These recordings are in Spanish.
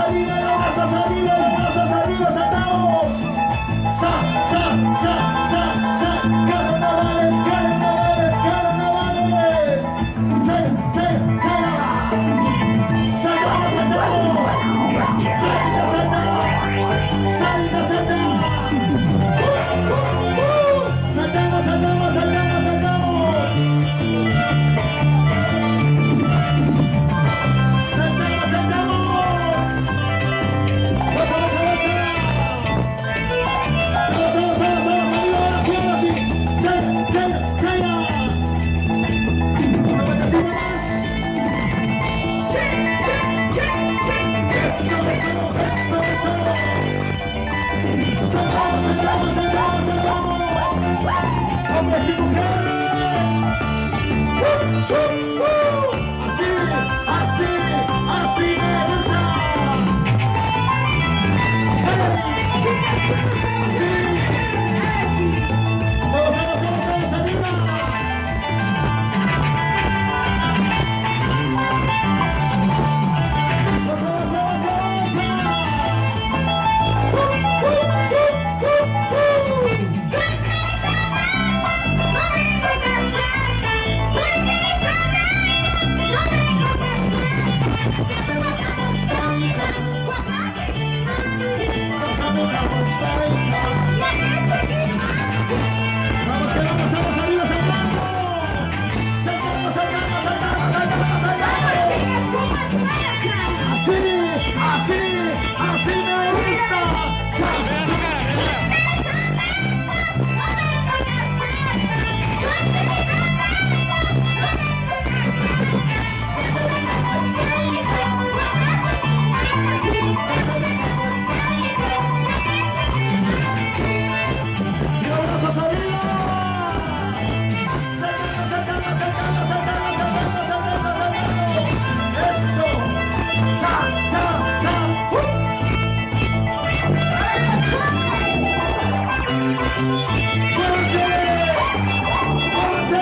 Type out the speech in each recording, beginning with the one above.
arriba, los brazos arriba, los brazos arriba, saltamos. Sa, sa, sa, sa, sa, carnavales, carnavales, carnavales. Saltamos, saltamos. Salta, salta. Salta, salta. Saltamos, saltamos, saltamos, saltamos. Saltamos, saltamos. Baja, baja, baja. Vamos, vamos, vamos, vamos, arriba, ahora sí, ahora sí. China, China, China. Una vuelta así nomás. Eso, eso, eso, eso. Saltamos, saltamos, saltamos, saltamos. Hombres y mujeres. Así, así, así me gusta. Así. Todos, todos, todos, todos arriba. Baja, baja, baja, vamos, que vamos, estamos arriba, saltando. Saltamos, saltamos, saltamos, saltamos, saltamos. Así, así, así me gusta. Y los brazos arriba. Saltamos, saltamos, saltamos, saltamos, saltamos, saltamos, saltamos. Eso. Cha, cha, cha. ¡Muévanse! ¡Muévanse!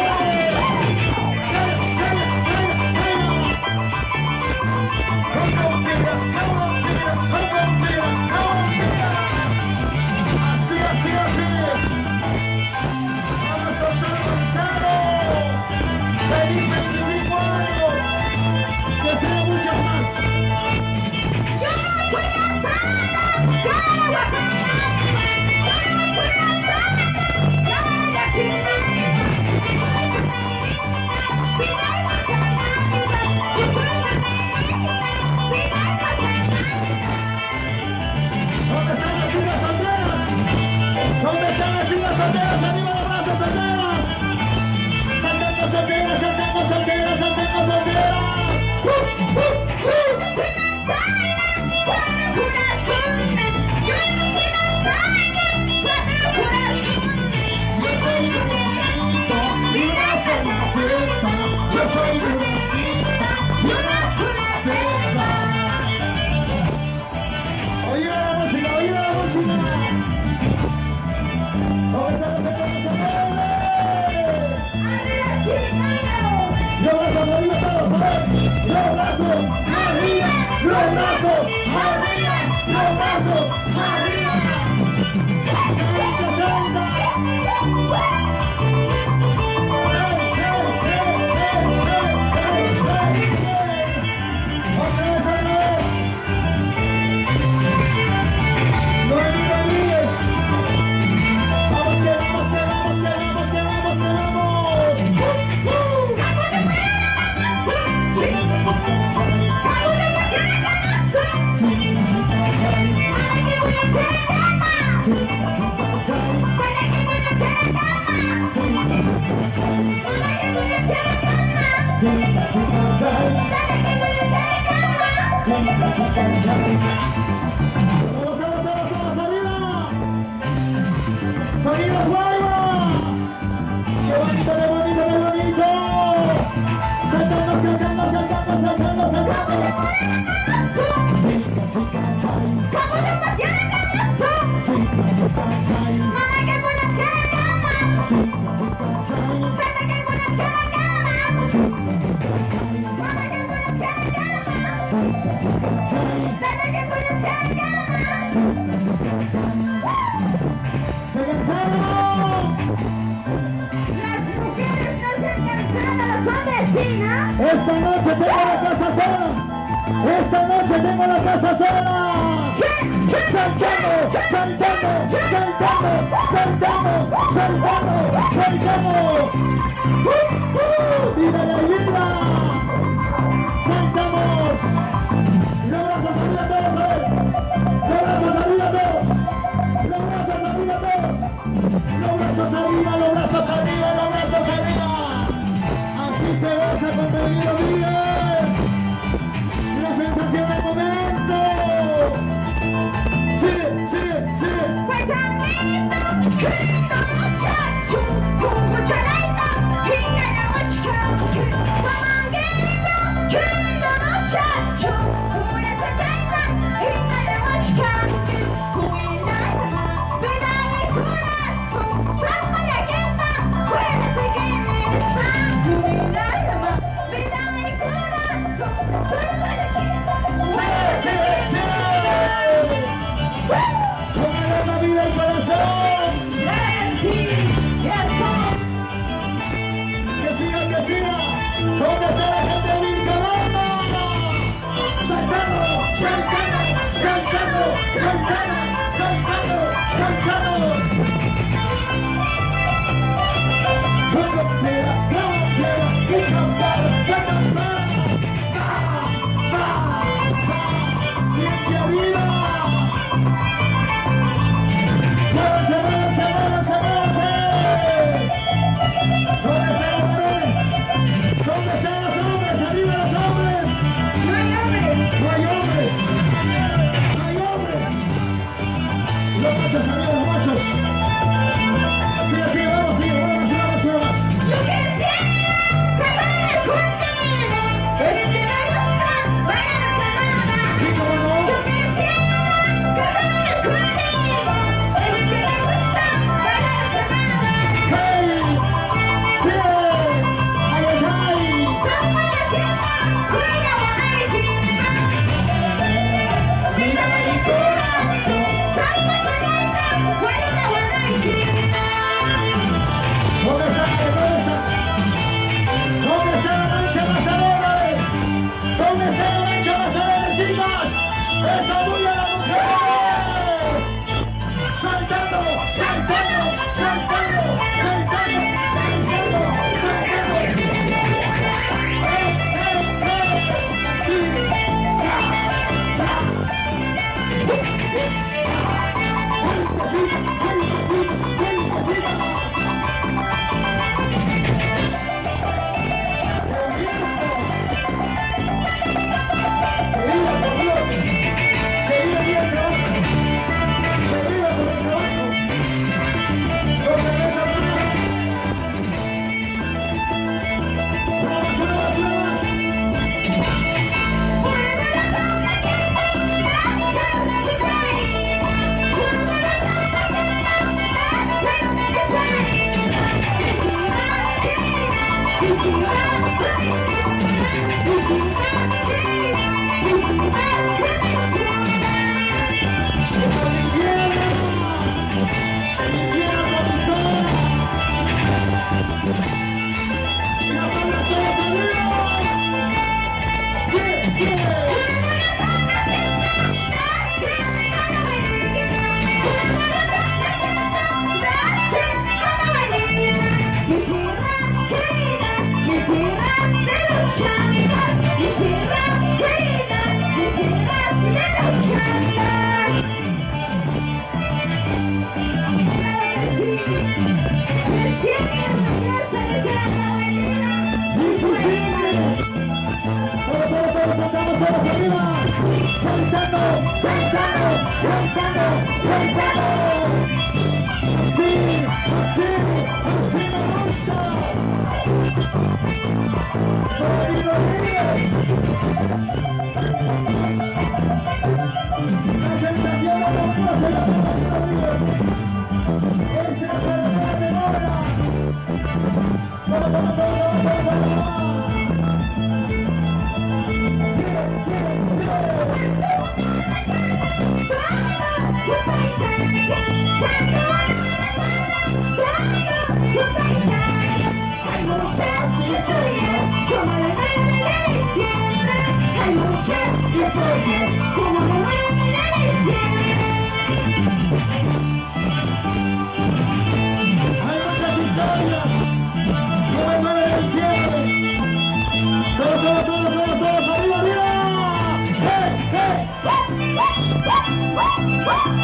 China, China, China, China. Come on, Peter, come on, Peter, come on, Peter, come on, Peter. Así, así, así. Vamos a estar avanzados. ¡Feliz 25 años! ¡Que sean muchos más! Yo no fui casada, yo no voy a casar. Yo no fui casada, yo no voy a quitar. ¿Dónde están las chicas solteras? ¿Dónde están las chicas solteras? ¡Arriba los brazos, solteras! ¡Saltando solteras, saltando solteras, saltando solteras! Yo soy un mosquito, mi brazo en la puerta. Yo soy un mosquito, mi brazo en la puerta. Oye la música, oye la música. ¿Dónde están los pequeños solteros? Los brazos arriba todos, a ver. Los brazos arriba, los brazos arriba, los brazos arriba. Salta, salta. Otra vez, otra vez. No olvides. Vamos, que vamos, que vamos, que vamos, que vamos, que Todos, todos, todos, todos arriba. Sonidos Guayma. Qué bonito, qué bonito, qué bonito. Saltando, saltando, saltando, saltando, saltando. Salta, Dale que puedes cargar. ¡Se cansaron! Las mujeres no se cansan, los hombres sí, ¿no? Esta noche tengo la casa sola. Esta noche tengo la casa sola. Saltando, saltando, saltando, saltando, saltando, saltando. ¡Viva la vida! ¡Saltamos! ¡Los brazos arriba todos, a ver! ¡Los brazos arriba todos! ¡Los brazos arriba todos! ¡Los brazos arriba, los brazos arriba, los brazos arriba! Así se goza con Pedro Díaz. La sensación del momento. Sigue, sigue, sigue. Pues amiguito, querido muchacho, mucho leito, gigana muchacho, manguito, querido muchacho, una sacheta, gigana muchacho, cuidado, vida y corazón, saca la queta, cuídese que me está, cuidado, vida y corazón, saca la queta, Sigue, sigue, sigue. Con el alma, vida y corazón. Que siga, que siga. ¿Dónde está la gente de Vilcabamba? Saltando, saltando, saltando, saltando, saltando, saltando. Cantera, cantera, y cantar, cantar. Va, siempre arriba. ¡Muévanse, muévanse, muévanse, muévanse! ¿Dónde están los varones? ¿Dónde están los hombres? ¡Arriba los hombres! No hay hombres. ¡No hay hombres! ¡No hay hombres! ¡Los machos, arriba los machos! ¡Sigue, sigue, vamos, sigue, vamos, vamos, vamos! Yo quisiera casarme contigo, es que me gusta bailar la camada. Sí, cómo no. Yo quisiera casarme contigo, es que me gusta bailar la camada. ¡Hey! ¡Sigue! ¡Ay, ay, ay! Saca la queta, cuida guanaísima. Vida y corazón, saca la queta, cuida guanaísima. ¿Dónde está? ¿Dónde está? ¿Dónde está la mancha más alegre? ¿Dónde está la mancha más alegre, chicas? ¡Esa bulla a las mujeres! ¡Saltando! ¡Saltando! ¡Saltando! ¡Saltando! ¡Saltando! ¡Saltando! ¡Sí! ¡Ya! ¡Ya! ¡Sí! ¡Sí! ¡Sí! ¡Todos arriba! ¡Saltando! ¡Saltando! ¡Saltando! ¡Saltando! ¡Sí! ¡Sí! ¡Así me gusta! ¡David Rodríguez! La sensación de la vida se llama David Rodríguez. Es el jugador de Mora. ¡Vamos! ¡Sigue! ¡Sigue! ¡Sigue!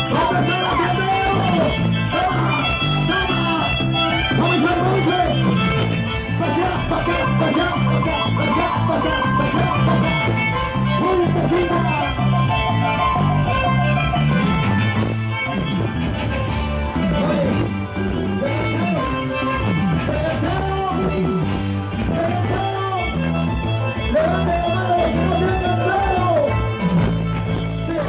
¿Dónde están los solteros? ¡Toma! ¡Toma! ¡Vamos a ver! ¡Vamos a ver! ¡Para allá! ¡Para acá! ¡Para allá! ¡Para acá! ¡Para allá! ¡Para acá! ¡Para allá! ¡Para acá! ¡Muy pesita! ¡Levante la mano los que no se han cansado! ¡Sí!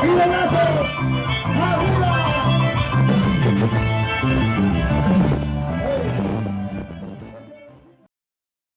¡Y de brazos!